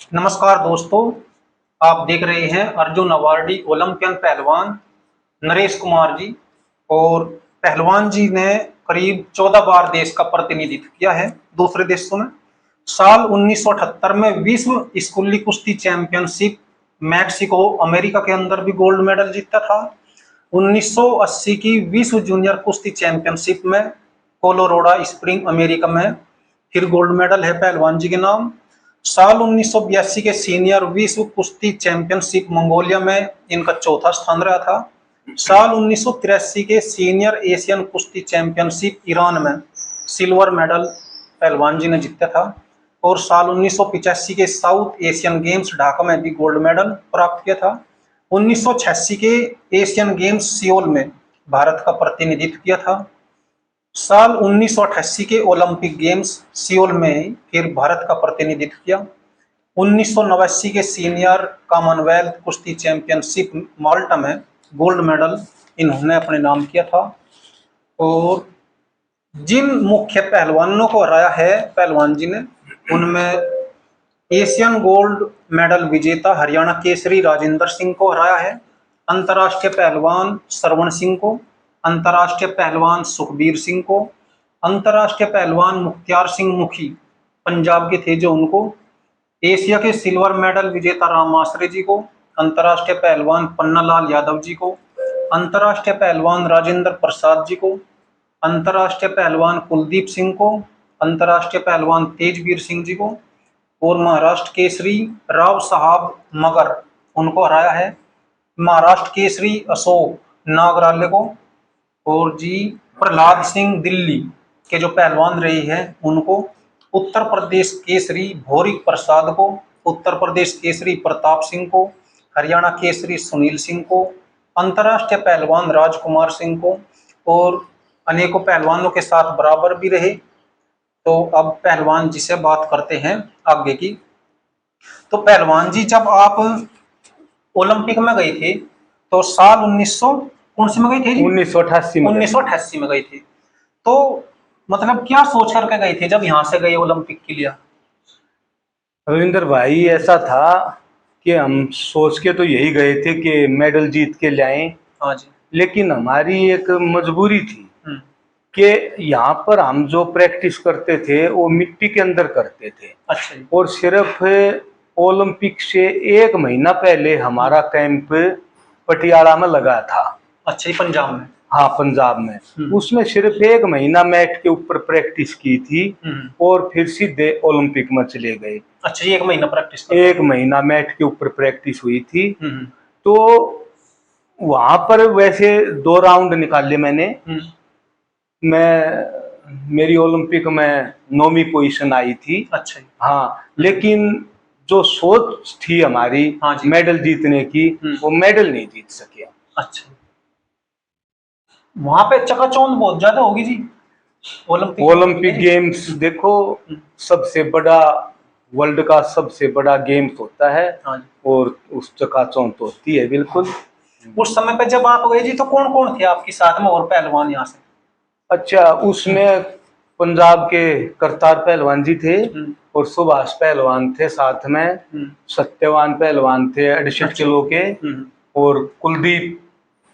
नमस्कार दोस्तों, आप देख रहे हैं अर्जुन अवार्डी ओलंपियन पहलवान नरेश कुमार जी। और पहलवान जी ने करीब 14 बार देश का प्रतिनिधित्व किया है दूसरे देशों में। साल 1978 में विश्व स्कूली कुश्ती चैंपियनशिप मैक्सिको अमेरिका के अंदर भी गोल्ड मेडल जीता था। 1980 की विश्व जूनियर कुश्ती चैंपियनशिप में कोलोराडो स्प्रिंग अमेरिका में फिर गोल्ड मेडल है पहलवान जी के नाम। साल 1982 के सीनियर विश्व कुश्ती चैंपियनशिप मंगोलिया में इनका चौथा स्थान रहा था। साल 1983 के सीनियर एशियन कुश्ती चैंपियनशिप ईरान में सिल्वर मेडल पहलवान जी ने जीता था। और साल 1985 के साउथ एशियन गेम्स ढाका में भी गोल्ड मेडल प्राप्त किया था। 1986 के एशियन गेम्स सियोल में भारत का प्रतिनिधित्व किया था। साल 1988 के ओलंपिक गेम्स सियोल में फिर भारत का प्रतिनिधित्व किया। 1989 के सीनियर कॉमनवेल्थ कुश्ती चैंपियनशिप माल्टा में गोल्ड मेडल इन्होंने अपने नाम किया था। और जिन मुख्य पहलवानों को हराया है पहलवान जी ने, उनमें एशियन गोल्ड मेडल विजेता हरियाणा केसरी राजेंद्र सिंह को हराया है, अंतर्राष्ट्रीय पहलवान श्रवण सिंह को, अंतर्राष्ट्रीय पहलवान सुखबीर सिंह को, अंतर्राष्ट्रीय पहलवान मुख्तियार सिंह मुखी पंजाब के थे जो उनको, एशिया के सिल्वर मेडल विजेता राम आश्रे जी को, अंतर्राष्ट्रीय पहलवान पन्नालाल यादव जी को, अंतर्राष्ट्रीय पहलवान राजेंद्र प्रसाद जी को, अंतर्राष्ट्रीय पहलवान कुलदीप सिंह को, अंतर्राष्ट्रीय पहलवान तेजवीर सिंह जी को, और महाराष्ट्र केसरी राव साहब मगर उनको हराया है। महाराष्ट्र केसरी अशोक नागराले को, और जी प्रहलाद सिंह दिल्ली के जो पहलवान रहे हैं उनको, उत्तर प्रदेश केसरी भौरिक प्रसाद को, उत्तर प्रदेश केसरी प्रताप सिंह को, हरियाणा केसरी सुनील सिंह को, अंतर्राष्ट्रीय पहलवान राजकुमार सिंह को, और अनेकों पहलवानों के साथ बराबर भी रहे। तो अब पहलवान जी से बात करते हैं आगे की। तो पहलवान जी, जब आप ओलंपिक में गए थे तो साल 1900 कौन से में गए थे जी? 1988 में 1988 में गए थे। तो मतलब क्या सोच करके गए थे जब यहाँ से गए ओलंपिक के लिए? रविंदर भाई, ऐसा था कि हम सोच के तो यही गए थे कि मेडल जीत के लाएं। हाँ जी। लेकिन हमारी एक मजबूरी थी हम्म। कि यहाँ पर हम जो प्रैक्टिस करते थे वो मिट्टी के अंदर करते थे। अच्छा जी। और सिर्फ ओलंपिक से एक महीना पहले हमारा कैंप पटियाला में लगा था। अच्छा, ये पंजाब में? हाँ, पंजाब में। उसमें सिर्फ एक महीना मैट के ऊपर प्रैक्टिस की थी और फिर सीधे ओलंपिक में चले गए। अच्छा, ये एक महीना प्रैक्टिस? एक महीना मैट के ऊपर प्रैक्टिस हुई थी। तो वहां पर वैसे 2 राउंड निकाले मैंने। मेरी ओलंपिक में 9वीं पोजीशन आई थी। अच्छा। हाँ, लेकिन जो सोच थी हमारी मेडल जीतने की, वो मेडल नहीं जीत सके। अच्छा, वहां पे चकाचौंध बहुत ज्यादा होगी जी ओलंपिक गेम्स। देखो, सबसे बड़ा वर्ल्ड का सबसे बड़ा गेम्स होता है। और उस चकाचौंध तो होती है बिल्कुल। उस समय पे जब आप गए जी तो कौन कौन थे आपके साथ में और पहलवान यहाँ से? अच्छा, उसमें पंजाब के करतार पहलवान जी थे और सुभाष पहलवान थे साथ में। सत्यवान पहलवान थे 68 किलो के। और कुलदीप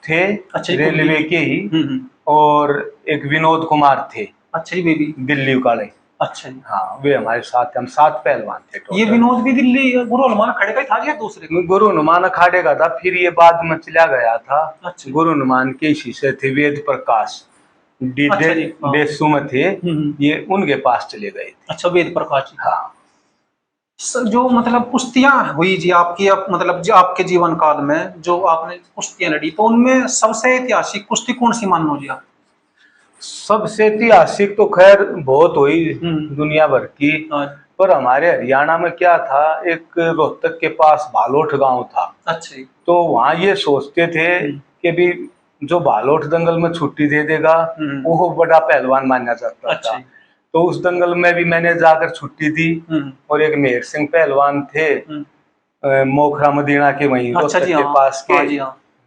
थे रेलवे के ही। और एक विनोद कुमार थे। अच्छा, ये भी दिल्ली वाले। अच्छा जी। हाँ, वे हमारे साथ, हम 7 पहलवान थे टोटल। ये विनोद भी दिल्ली गुरु हनुमान अखाड़े का ही था या दूसरे? गुरु हनुमान अखाड़े का था, फिर ये बाद में चला गया था। अच्छा। गुरु हनुमान के शिष्य थे वेद प्रकाश देशु में थे। ये उनके पास चले गए थे। अच्छा, वेद प्रकाश जी। हाँ। जो मतलब कुश्तियां हुई जी आपकी, मतलब जो आपके जीवन काल में जो आपने कुश्तियां लड़ी, तो उनमें सबसे ऐतिहासिक कुश्ती कौन सी मानो जी आप? सबसे ऐतिहासिक तो खैर बहुत हुई दुनिया भर की। पर हमारे हरियाणा में क्या था, एक रोहतक के पास भालोठ गांव था। अच्छा। तो वहाँ ये सोचते थे कि भी जो भालोठ दंगल में छुट्टी दे देगा वो बड़ा पहलवान माना जाता था। तो उस दंगल में भी मैंने जाकर छुट्टी दी। और एक मेहर सिंह पहलवान थे मोखरा मदीना के, वहीं रोहतक के पास के।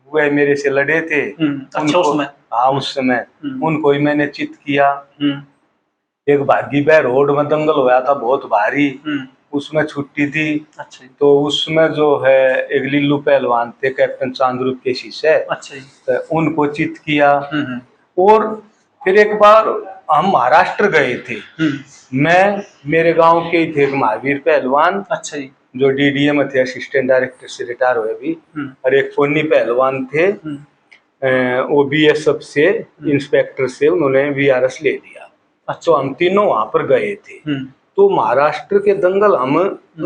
वे मेरे से लड़े थे। हाँ, उस समय उनको ही मैंने चित किया। एक भागी बह रोड में दंगल होया था बहुत भारी। उसमें छुट्टी थी। अच्छा जी। तो उसमें जो है एक लिल्लू पहलवान थे, कैप्टन चांद्रूप के शिष्य, अच्छा जी। तो उनको चित किया। हम्म। और फिर एक बार हम महाराष्ट्र गए थे। मैं, मेरे गांव के ही थे एक महावीर पहलवान, अच्छा जी। जो डीडीए में थे, असिस्टेंट डायरेक्टर से रिटायर हुए अभी, और एक फोनी पहलवान थे, वो बीएसएफ से इंस्पेक्टर से उन्होंने वीआरएस ले लिया। अच्छा। तो हम तीनों वहां पर गए थे। तो महाराष्ट्र के दंगल हम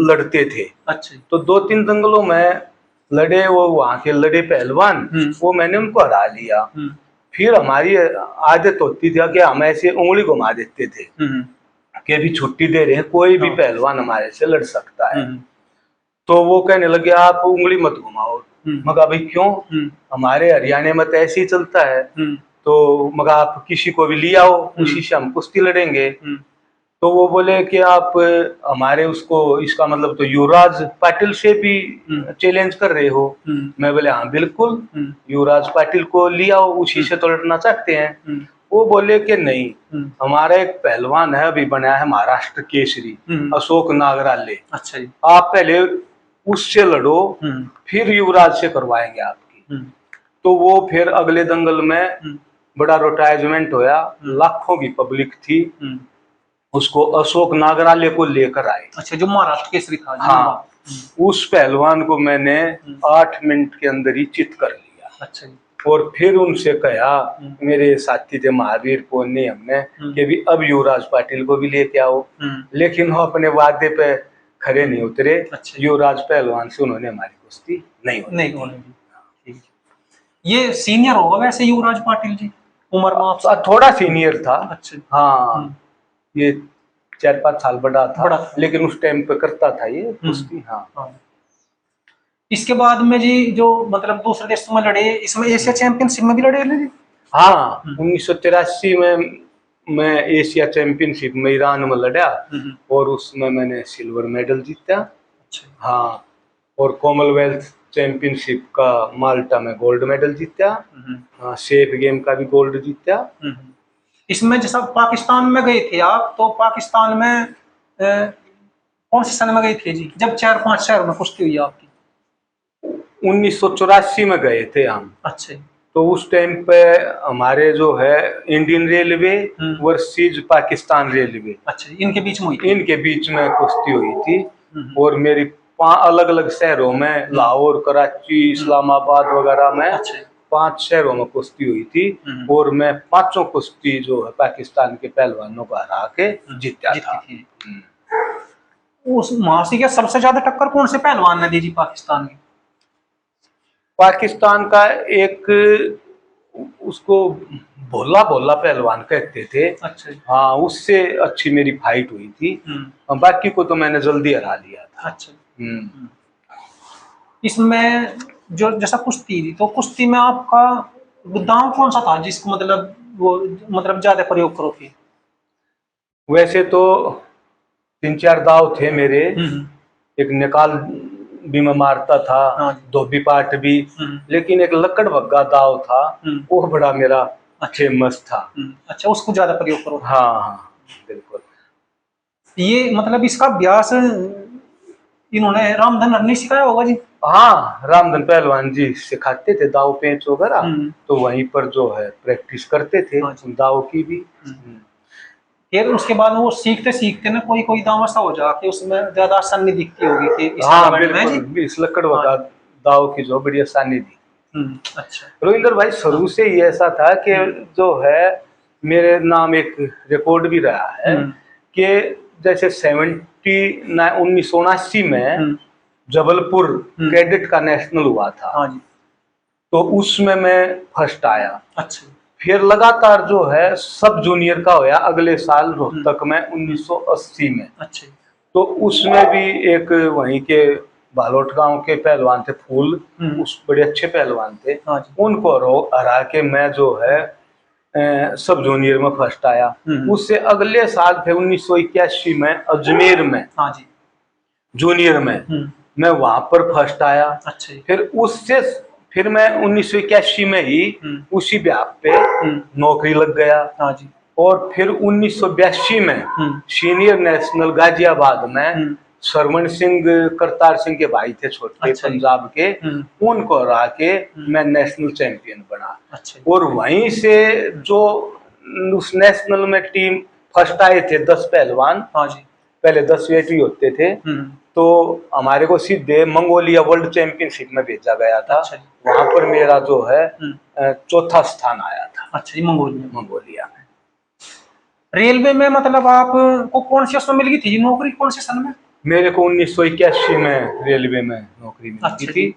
लड़ते थे। अच्छा। तो 2-3 दंगलों में लड़े, वो वहां के लड़े पहलवान, वो मैंने उनको हरा लिया। फिर हमारी आदत होती थी कि हम ऐसे उंगली घुमा देते थे कि अभी छुट्टी दे रहे हैं, कोई भी पहलवान हमारे से लड़ सकता है। तो वो कहने लगे आप उंगली मत घुमाओ। मगा भाई क्यों? हमारे हरियाणा में तो ऐसे ही चलता है। तो मगा आप किसी को भी ले आओ, उसी से हम कुश्ती लड़ेंगे। तो वो बोले कि आप हमारे उसको, इसका मतलब तो युवराज पाटिल से भी चैलेंज कर रहे हो। मैं बोले हाँ बिल्कुल, युवराज पाटिल को ले आओ, उसी से तो लड़ना चाहते हैं। वो बोले कि नहीं, हमारा एक पहलवान है अभी बनाया है महाराष्ट्र केसरी, अशोक नागराले। अच्छा जी। आप पहले उससे लड़ो, फिर युवराज से करवाएंगे आपकी। तो वो फिर अगले दंगल में बड़ा रोटाइजमेंट होया, लाखों की पब्लिक थी, उसको अशोक नागराले को लेकर आए। अच्छा, जो महाराष्ट्र केसरी था। हाँ, उस पहलवान को मैंने 8 मिनट के अंदर ही चित कर लिया। अच्छा जी। और फिर उनसे कहा, मेरे साथी थे महावीर पोन्नी, हमने कि भी अब युवराज पाटिल को भी लेके आओ। लेकिन वो अपने वादे पे खरे नहीं उतरे। अच्छा। युवराज पहलवान से उन्होंने हमारी कुश्ती नहीं होने दी। ये सीनियर होगा वैसे युवराज पाटिल जी उम्र में? थोड़ा सीनियर था। अच्छा। हाँ, ये 4-5 साल बड़ा था, लेकिन उस टाइम पे करता था ये कुश्ती। हाँ। इसके बाद में जी जो मतलब दूसरे देशों में लड़े, इसमें एशिया चैंपियनशिप में भी लड़े जी? हाँ, 1983 में मैं एशिया चैंपियनशिप में ईरान में लड़ा, और उसमें मैंने सिल्वर मेडल जीता। अच्छा। हाँ, और कॉमनवेल्थ चैंपियनशिप का माल्टा में गोल्ड मेडल जीता। हाँ, सेफ गेम का भी गोल्ड जीता। इसमें जैसा पाकिस्तान में गए थे आप, तो पाकिस्तान में कौन से सन में गए थे जी, जब 4-5 शहरों में कुश्ती हुई आपकी? 1984 में गए थे हम। अच्छा। तो उस टाइम पे हमारे जो है Indian railway versus Pakistan railway, अच्छा, इनके बीच में कुश्ती हुई थी। और मेरी 5 अलग अलग शहरों में, लाहौर, कराची, इस्लामाबाद वगैरह में, 5 शहरों में कुश्ती हुई थी। और मैं 5 कुश्ती जो है पाकिस्तान के पहलवानों को हरा के जीता था। उस महासी के सबसे ज्यादा टक्कर कौन से पहलवान ने दी जी पाकिस्तान की? पाकिस्तान का एक, उसको भोला भोला पहलवान कहते थे। अच्छा। हाँ, उससे अच्छी मेरी फाइट हुई थी। बाकी को तो मैंने जल्दी हरा लिया था। अच्छा। इसमें जो जैसा कुश्ती थी, तो कुश्ती में आपका दांव कौन सा था जिसको मतलब वो मतलब ज्यादा प्रयोग करो थे? वैसे तो 3-4 दाव थे मेरे। एक निकाल भी मैं मारता था, धोबी पाट भी, लेकिन एक लकड़ भग्गा दाव था, वो बड़ा मेरा फेमस था। अच्छा, उसको ज्यादा प्रयोग करो? हाँ, बिल्कुल। ये मतलब इसका अभ्यास इन्होंने रामधन ने सिखाया होगा जी? हाँ, रामधन पहलवान जी सिखाते थे दाव पेंच वगैरह, तो वहीं पर जो है प्रैक्टिस करते थे दाव की भी। फिर उसके बाद वो सीखते सीखते ना कोई कोई दाव ऐसा हो जाके उसमें ज्यादा आसानी दिखती होगी कि हाँ, बिल्कुल, इस लकड़ वगैरह दाव की जो बड़ी आसानी दी। अच्छा। रोहिंदर भाई, शुरू से ही ऐसा था कि जो है मेरे नाम एक रिकॉर्ड भी रहा है कि जैसे 1979 में जबलपुर कैडेट का नेशनल हुआ था। तो उसमें मैं फर्स्ट आया। अच्छा। फिर लगातार जो है सब जूनियर का होया अगले साल रोहतक में 1980 में। अच्छा। तो उसमें भी एक वहीं के बालोट गांव के पहलवान थे फूल, उस बड़े अच्छे पहलवान थे, उनको हरा के मैं जो है सब जूनियर में फर्स्ट आया। उससे अगले साल थे 1981 में अजमेर में जूनियर में, मैं वहां पर फर्स्ट आया। अच्छा। फिर मैं 1981 में ही उसी ब्याह पे नौकरी लग गया। और फिर 1982 में सीनियर नेशनल गाजियाबाद में सरवण सिंह करतार सिंह के भाई थे छोटे, अच्छा जी। पंजाब के, उनको हरा के मैं नेशनल चैंपियन बना। अच्छा जी। और वहीं से जो उस नेशनल में टीम फर्स्ट आए थे 10 पहलवान, हाँ जी। पहले 10 वेट ही होते थे, तो हमारे को सीधे मंगोलिया वर्ल्ड चैंपियनशिप में भेजा गया था। अच्छा जी। वहां पर मेरा जो है चौथा स्थान आया था। अच्छा जी, मंगोलिया। मंगोलिया में। रेलवे में मतलब आपको कौन सी उसमें मिल गई थी नौकरी, कौन से सन में? मेरे को 1981 में रेलवे में नौकरी मिली अच्छा थी। जी।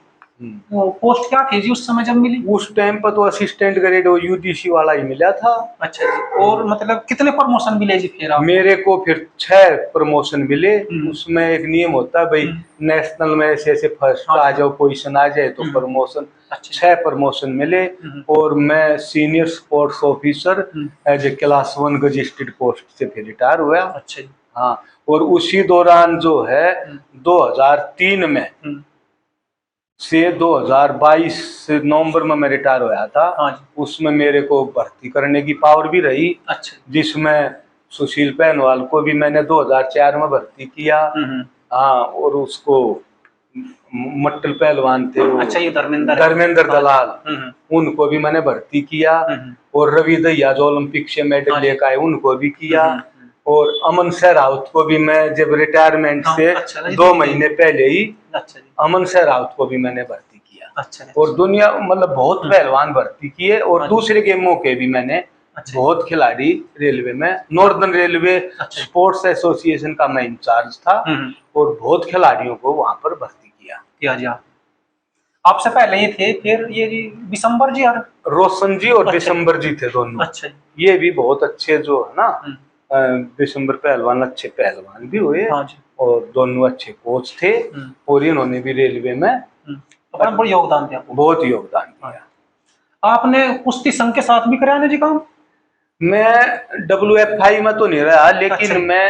वो पोस्ट क्या थी जी उस समय जब मिली? उस टाइम पर तो असिस्टेंट ग्रेड वो यूडीसी वाला ही मिला था। अच्छा जी। और मतलब कितने प्रमोशन मिले जी फिर आपको? मेरे को फिर 6 प्रमोशन मिले। उसमें एक नियम होता है भाई, नेशनल में ऐसे फर्स्ट आ जाओ, पोजीशन आ जाए तो प्रमोशन। 6 प्रमोशन मिले। और मैं senior sports officer as a class 1 gazetted post से फिर रिटायर हुआ। अच्छा जी। हाँ, और उसी दौरान जो है 2003 में से 2022 नवंबर में मैं रिटायर होया था। हाँ जी। उसमें मेरे को भर्ती करने की पावर भी रही। अच्छा। जिसमें सुशील पेनवाल को भी मैंने 2004 में भर्ती किया। हाँ, और उसको मट्टल पहलवान थे वो, अच्छा, ये धर्मेंद्र दलाल, उनको भी मैंने भर्ती किया। और रवि दहिया जो ओलंपिक से मेडल लेकर आए, उनको भी किया। और अमन सहरावत को भी मैं जब रिटायरमेंट से 2 महीने पहले ही अमन सहरावत को भी मैंने भर्ती किया। अच्छा। और दुनिया मतलब बहुत पहलवान भर्ती किए। और दूसरे गेमों के भी मैंने बहुत खिलाड़ी रेलवे में, नॉर्दर्न रेलवे स्पोर्ट्स एसोसिएशन का मैं इंचार्ज था। और बहुत खिलाड़ियों को वहां पर भर्ती किया। जी। आपसे पहले ये थे, फिर ये जी दिसंबर जी और रोशन जी और दिसंबर जी थे दोनों। अच्छा। ये भी बहुत अच्छे जो है ना, दिसंबर पहलवान अच्छे पहलवान भी हुए। हाँ जी। और दोनों अच्छे कोच थे। और इन्होंने भी रेलवे में अपना बहुत योगदान दिया। बहुत योगदान दिया। आपने कुश्ती संघ के साथ भी कराया ना जी काम? मैं WFI में तो नहीं रहा, लेकिन मैं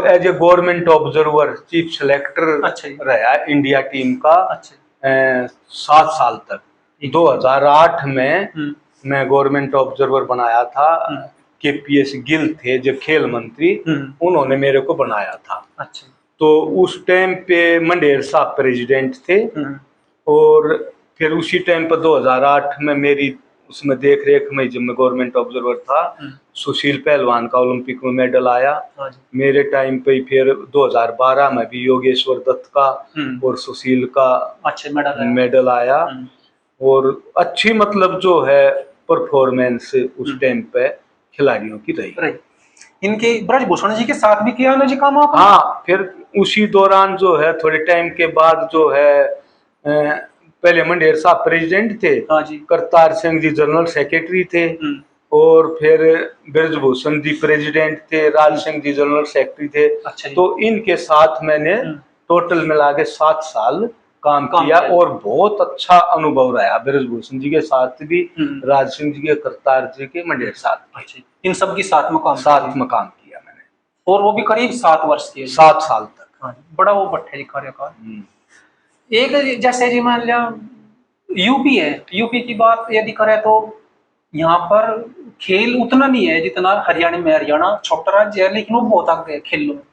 as a government observer chief selector रहा इंडिया टीम का 7 साल तक। 2008 में मैं गवर्नमेंट ऑब्जर्वर बनाया था। KPS गिल थे जो खेल मंत्री, उन्होंने मेरे को बनाया था। अच्छा। तो उस टाइम पे मंडेर साहब प्रेसिडेंट थे। और फिर उसी टाइम पर 2008 में मेरी उसमें देख रेख में जब मैं गवर्नमेंट ऑब्जर्वर था, सुशील पहलवान का ओलंपिक में मेडल आया। मेरे टाइम पे फिर 2012 में भी योगेश्वर दत्त का और सुशील का मेडल आया। और अच्छी मतलब जो है परफॉर्मेंस उस टाइम पे खिलाड़ियों की रही। इनके ब्रजभूषण जी के साथ भी किया ना जी काम आपने? हाँ, फिर उसी दौरान जो है थोड़े टाइम के बाद जो है पहले मंडेर साहब प्रेसिडेंट थे। हाँ जी। करतार सिंह जी जनरल सेक्रेटरी थे। और फिर ब्रजभूषण जी प्रेसिडेंट थे, राज सिंह जी जनरल सेक्रेटरी थे। अच्छा। तो इनके साथ मैंने टोटल मिला के 7 साल काम किया। और बहुत अच्छा अनुभव रहा ब्रजभूषण जी के साथ भी, राज सिंह जी के, करतार जी के, मंडेर साहब के। इन सब के साथ में काम किया मैंने। और वो भी करीब 7 वर्ष के, 7 साल तक। हाँ, बड़ा वो भट्ट है कार्यकाल। एक जैसे जी मान लिया यूपी है, यूपी की बात यदि करें तो यहाँ पर खेल उतना नहीं है जितना हरियाणा में। हरियाणा छोटा राज्य है लेकिन वो बहुत आगे है खेलों में।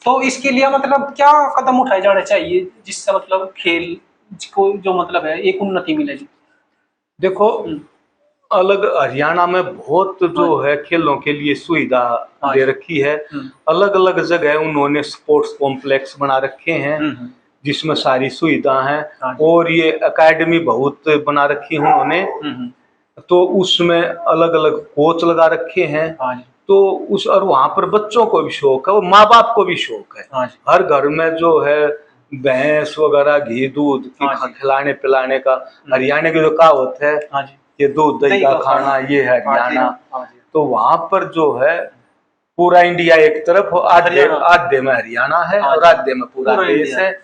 तो इसके लिए मतलब क्या कदम उठाए जाने चाहिए जिससे मतलब खेल को जो मतलब है एक उन्नति मिले? देखो, अलग हरियाणा में बहुत जो है खेलों के लिए सुविधा दे रखी है। अलग अलग जगह उन्होंने स्पोर्ट्स कॉम्प्लेक्स बना रखे हैं जिसमें सारी सुविधा है। और ये एकेडमी बहुत बना रखी है उन्होंने। तो उसमें अलग अलग कोच लगा रखे हैं। तो उस और वहां पर बच्चों को भी शौक है और माँ बाप को भी शौक है। हर घर में जो है भैंस वगैरह घी दूध खिलाने पिलाने का। हरियाणा की जो कहावत है कि दूध दही का खाना, ये है हरियाणा। तो वहां पर जो है पूरा इंडिया एक तरफ, आधे में हरियाणा है और आधे में पूरा देश है।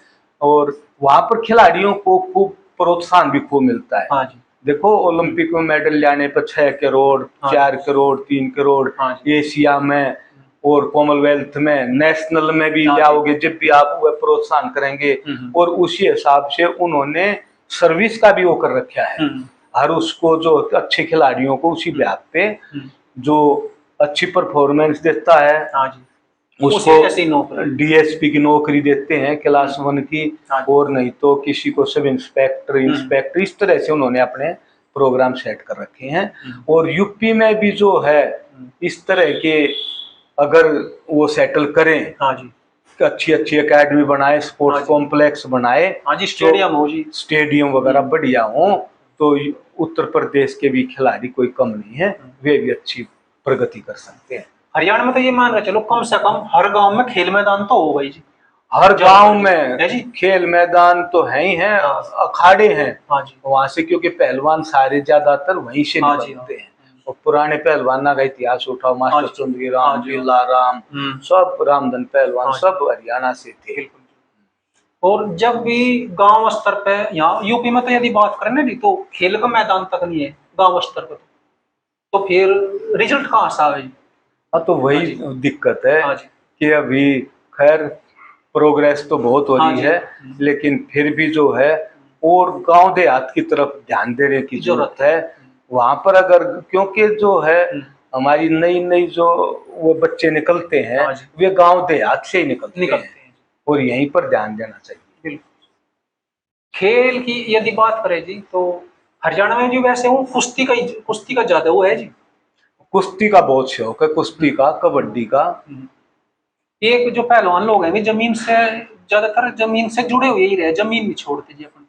और वहां पर खिलाड़ियों को खूब प्रोत्साहन भी खूब मिलता है। देखो, ओलंपिक में मेडल लाने पर 6 करोड़, 4 करोड़, 3 करोड़, एशिया में और कॉमनवेल्थ में, नेशनल में भी जाओगे जब भी आप प्रोत्साहन करेंगे। और उसी हिसाब से उन्होंने सर्विस का भी वो कर रखा है। हर उसको जो अच्छे खिलाड़ियों को उसी ब्याह पे जो अच्छी परफॉर्मेंस देता है उसे उसको ऐसी नौकरी। डीएसपी की नौकरी देते हैं क्लास 1 की, हाँ। और नहीं तो किसी को सब इंस्पेक्टर इंस्पेक्टर इस तरह से उन्होंने अपने प्रोग्राम सेट कर रखे हैं। और यूपी में भी जो है इस तरह के अगर वो सेटल करें, हाँ जी, अच्छी अच्छी एकेडमी बनाए, स्पोर्ट्स हाँ जी। कॉम्प्लेक्स बनाए, हाँ जी, स्टेडियम हो जी। स्टेडियम वगैरह बढ़िया हो, तो उत्तर प्रदेश के भी खिलाड़ी कोई कम नहीं है, वे भी अच्छी प्रगति कर सकते हैं। हरियाणा में तो ये मान के चलो कम से कम हर गांव में खेल मैदान तो होगा ही जी। हर जब- गांव है में जी। खेल मैदान तो है ही है, हाँ। अखाड़े हैं हाँ जी, वहां से, क्योंकि पहलवान सारे ज्यादातर वहीं से हाँ जी, निकलते हैं। और पुराने पहलवान का इतिहास उठाओ, हाँ मास्टर जी, चंद्रीराम, हाँ जी, बिल्लाराम, सब रामधन पहलवान हाँ जी। सब हरियाणा से थे। बिल्कुल। और जब भी गांव स्तर पे, यहाँ यूपी में तो यदि बात करें ना जी, तो खेल का मैदान तक नहीं है गांव स्तर पे, तो फिर रिजल्ट कहाँ से आवे जी? हाँ, तो हाँ वही जी, दिक्कत है हाँ जी, कि अभी खैर प्रोग्रेस तो बहुत हो हाँ रही जी। है, लेकिन फिर भी जो है और गांव देहात की तरफ ध्यान देने की जरूरत है। वहां पर अगर, क्योंकि जो है हमारी नई नई जो वो बच्चे निकलते हैं, हाँ जी। वे गांव देहात से ही निकलते हैं, निकलते हैं। और यहीं पर ध्यान देना चाहिए। बिल्कुल। खेल की यदि बात करें जी, तो हरियाणा में जी वैसे वो कुश्ती का ज्यादा वो है जी। कुश्ती का बहुत शौक है, कुश्ती का, कबड्डी का। एक जो पहलवान लोग हैं वे जमीन से, ज्यादातर जमीन से जुड़े हुए ही रहे, जमीन नहीं छोड़ते जी अपन।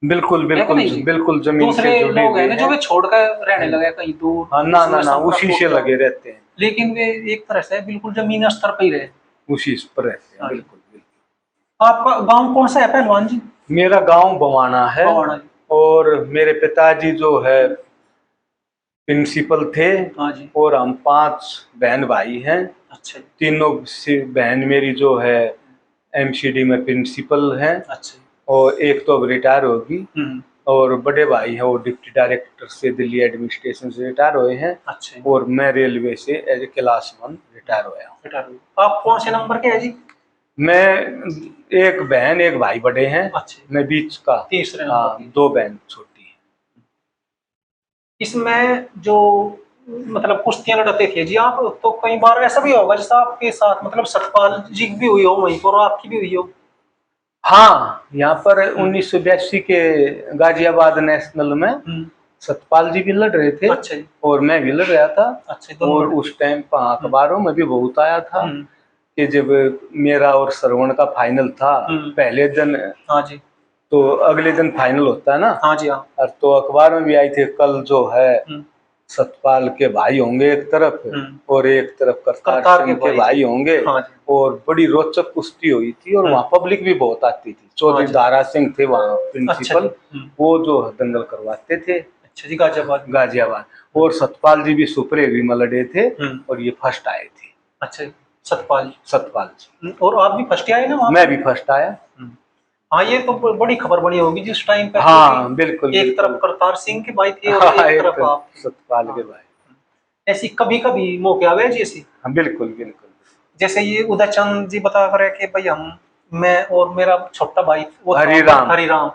बिल्कुल है कि बिल्कुल नहीं जी? बिल्कुल, जमीन से दूसरे जुड़े लोग हैं हुए ना जो हैं। वे छोड़ कर रहने लगे कहीं दूर, हाँ, ना उसमें ना ना, संपर्क उसी टूट से गया। लगे रहते हैं, लेकिन वे एक तरह से बिल्कुल जमीन स्तर पर ही रहे। उसी पर रहते हैं। हाँ जी। बिल्कुल बिल्कुल। आपका गांव कौन सा है पहलवान जी? मेरा गांव बवाना है, बवाना जी। और मेरे पिताजी जो है प्रिंसिपल थे, हाँ जी। और हम 5 बहन भाई हैं। अच्छा जी। तीनों से बहन मेरी जो है एमसीडी में प्रिंसिपल हैं, अच्छा जी। और एक तो अब रिटायर होगी, और बड़े भाई हैं वो डिप्टी डायरेक्टर से दिल्ली एडमिनिस्ट्रेशन से रिटायर हुए हैं, अच्छा जी। और मैं रेलवे से एज ए क्लास 1 रिटायर हुआ हूँ। रिटायर हुए। आप कौन से नंबर के है जी? मैं, एक बहन एक भाई बड़े हैं, अच्छा। मैं बीच का, तीसरे नंबर हाँ, की। 2 बहन छोटी हैं। इसमें जो मतलब कुश्तियां लड़ते थे जी आप, तो कई बार ऐसा भी होगा जैसे आपके साथ मतलब सतपाल जी की भी हुई हो वहीं पर और आपकी भी हुई हो? हाँ, यहाँ पर 1982 के गाजियाबाद नेशनल में सतपाल जी भी लड़ रहे थे। अच्छा जी। और मैं भी लड़ रहा था। अच्छा, दोनों और लड़े। उस टाइम पर अखबारों में भी बहुत आया था हम्म। कि जब मेरा और श्रवण का फाइनल था, पहले दिन, हाँ जी, तो अगले दिन फाइनल होता है ना, हाँ जी, हाँ। और तो अखबार में भी आई थी, कल जो है सतपाल के भाई होंगे एक तरफ, और एक तरफ करतार सिंह के भाई होंगे। हाँ जी। और बड़ी रोचक कुश्ती हुई थी, और वहाँ पब्लिक भी बहुत आती थी। चौधरी दारा सिंह थे वहाँ प्रिंसिपल, वो जो दंगल करवाते थे। अच्छा जी, गाजियाबाद। गाजियाबाद। और सतपाल जी भी सुपर हेवी में लड़े थे, और ये फर्स्ट आए थे। अच्छा, सतपाल जी। और आप भी फर्स्ट आए ना वहाँ? मैं भी फर्स्ट आया। हाँ, ये तो बड़ी खबर बनी होगी जिस टाइम पे। हाँ बिल्कुल, एक तरफ करतार सिंह के भाई थे और हाँ, एक तरफ आप। सतपाल के भाई। ऐसी कभी कभी मौके आवे जी ऐसी? हाँ बिल्कुल बिल्कुल। जैसे ये उदय चंद जी बता रहे कि भाई मैं और मेरा छोटा भाई वो हरिराम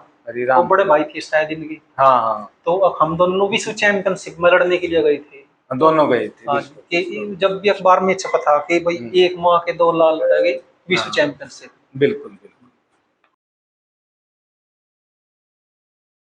वो बड़े भाई थे शायद इनकी। हाँ हाँ। तो हम दोनों विश्व चैंपियनशिप में लड़ने के लिए गए थे। दोनों गए थे। हाँ, जब भी अखबार में छपा था कि भाई एक माँ के 2 लाल लड़ गए विश्व चैंपियनशिप। बिल्कुल बिल्कुल।